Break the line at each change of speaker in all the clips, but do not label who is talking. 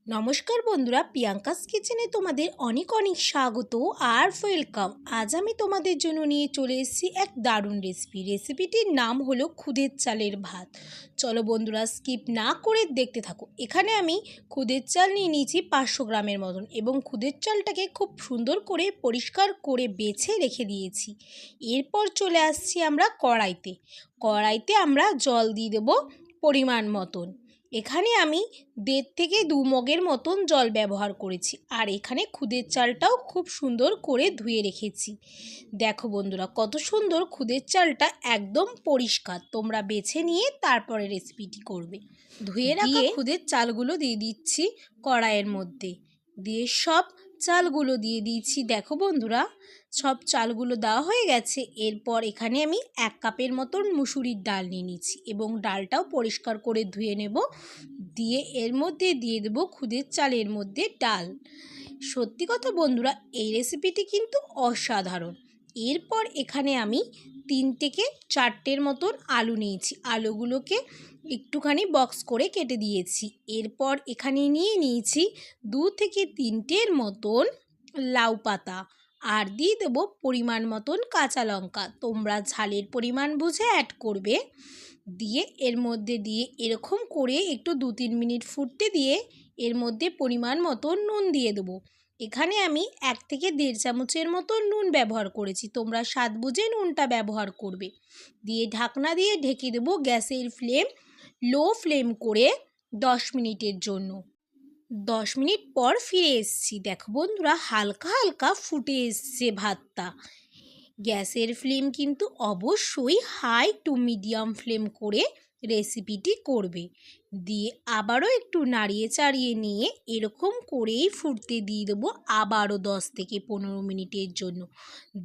নমস্কার বন্ধুরা, প্রিয়াঙ্কাস কিচেনে তোমাদের অনেক অনেক স্বাগত আর ওয়েলকাম। আজ আমি তোমাদের জন্য নিয়ে চলে এসেছি এক দারুণ রেসিপিটির নাম হলো খুদের চালের ভাত। চলো বন্ধুরা, স্কিপ না করে দেখতে থাকো। এখানে আমি খুদের চাল নিয়ে নিয়েছি 500 গ্রামের মতন এবং খুদের চালটাকে খুব সুন্দর করে পরিষ্কার করে বেছে রেখে দিয়েছি। এরপর চলে আসছি আমরা কড়াইতে আমরা জল দিয়ে দেবো পরিমাণ মতন। এখানে আমি 1.5 থেকে 2 মগের মতন জল ব্যবহার করেছি। আর এখানে খুদের চালটাও খুব সুন্দর করে ধুয়ে রেখেছি। দেখো বন্ধুরা, কত সুন্দর খুদের চালটা, একদম পরিষ্কার। তোমরা বেছে নিয়ে তারপরে রেসিপিটি করবে। ধুয়ে রাখা খুদের চালগুলো দিয়ে দিচ্ছি কড়াইয়ের মধ্যে। দিয়ে সব চালগুলো দিয়ে দিয়েছি। দেখো বন্ধুরা, সব চালগুলো দেওয়া হয়ে গেছে। এরপর এখানে আমি 1 কাপের মতন মুসুরির ডাল নিয়ে নিচ্ছি এবং ডালটাও পরিষ্কার করে ধুয়ে নেব। দিয়ে এর মধ্যে দিয়ে দেবো খুদের চালের মধ্যে ডাল। সত্যি কথা বন্ধুরা, এই রেসিপিটি কিন্তু অসাধারণ। এরপর এখানে আমি 3 থেকে 4টের মতন আলু নিয়েছি। আলুগুলোকে একটুখানি বক্স করে কেটে দিয়েছি। এরপর এখানে নিয়ে নিয়েছি 2 থেকে 3টের মতন লাউ পাতা। আর দিয়ে দেবো পরিমাণ মতন কাঁচা লঙ্কা। তোমরা ঝালের পরিমাণ বুঝে অ্যাড করবে। দিয়ে এর মধ্যে দিয়ে এরকম করে একটু 2-3 মিনিট ফুটতে দিয়ে এর মধ্যে পরিমাণ মতো নুন দিয়ে দেবো। এখানে আমি 1 থেকে 1.5 চামচের মতো নুন ব্যবহার করেছি। তোমরা স্বাদ বুঝে নুনটা ব্যবহার করবে। দিয়ে ঢাকনা দিয়ে ঢেকে দেবো গ্যাসের ফ্লেম লো ফ্লেম করে 10 মিনিটের জন্য। 10 মিনিট পর ফিরে এসেছি। দেখো বন্ধুরা, হালকা হালকা ফুটে এসছে ভাতটা। গ্যাসের ফ্লেম কিন্তু অবশ্যই হাই টু মিডিয়াম ফ্লেম করে রেসিপিটি করবে। দিয়ে আবারও একটু নাড়িয়ে চাড়িয়ে নিয়ে এরকম করেই ফুটতে দিয়ে দেবো আবারও 10 থেকে 15 মিনিটের জন্য।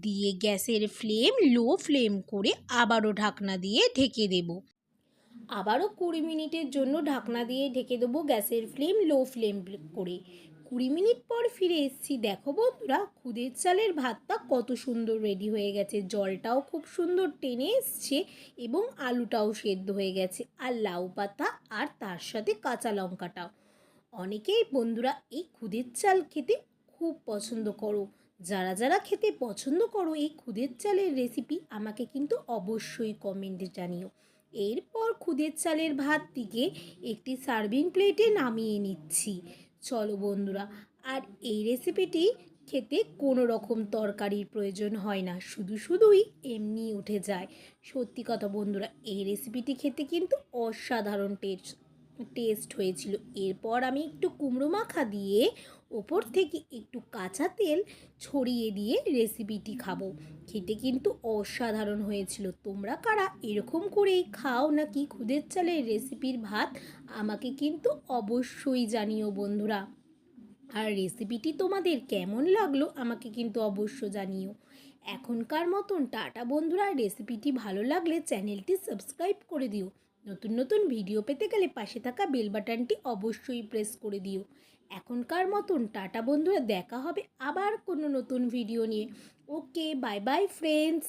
দিয়ে গ্যাসের ফ্লেম লো ফ্লেম করে আবারও ঢাকনা দিয়ে ঢেকে দেবো। আবারও 20 মিনিটের জন্য ঢাকনা দিয়ে ঢেকে দেবো গ্যাসের ফ্লেম লো ফ্লেম করে। 20 মিনিট পর ফিরে এসেছি। দেখো বন্ধুরা, খুদের চালের ভাতটা কত সুন্দর রেডি হয়ে গেছে। জলটাও খুব সুন্দর টেনে এসছে এবং আলুটাও সেদ্ধ হয়ে গেছে, আর লাউ পাতা আর তার সাথে কাঁচা লঙ্কাটাও। অনেকেই বন্ধুরা এই খুদের চাল খেতে খুব পছন্দ করো। যারা যারা খেতে পছন্দ করো এই খুদের চালের রেসিপি, আমাকে কিন্তু অবশ্যই কমেন্টে জানিও। এরপর খুদের চালের ভাতটিকে একটি সার্ভিং প্লেটে নামিয়ে নিচ্ছি। চলো বন্ধুরা, আর এই রেসিপিটি খেতে কোনো রকম তরকারির প্রয়োজন হয় না, শুধুই এমনি উঠে যায়। সত্যি কথা বন্ধুরা, এই রেসিপিটি খেতে কিন্তু অসাধারণ টেস্ট হয়েছিল। এরপর আমি একটু কুমড়ো মাখা দিয়ে ওপর থেকে একটু কাঁচা তেল ছড়িয়ে দিয়ে রেসিপিটি খাবো। খেতে কিন্তু অসাধারণ হয়েছিল। তোমরা কারা এরকম করেই খাও নাকি খুদের চালের রেসিপির ভাত, আমাকে কিন্তু অবশ্যই জানিও বন্ধুরা। আর রেসিপিটি তোমাদের কেমন লাগলো আমাকে কিন্তু অবশ্য জানিও। এখনকার মতন টাটা বন্ধুরা। রেসিপিটি ভালো লাগলে চ্যানেলটি সাবস্ক্রাইব করে দিও। নতুন নতুন ভিডিও পেতে গেলে পাশে থাকা বেল বাটনটি অবশ্যই প্রেস করে দিও। এখনকার মতন টাটা বন্ধুরা, দেখা হবে আবার কোনো নতুন ভিডিও নিয়ে। ওকে, বাই বাই ফ্রেন্ডস।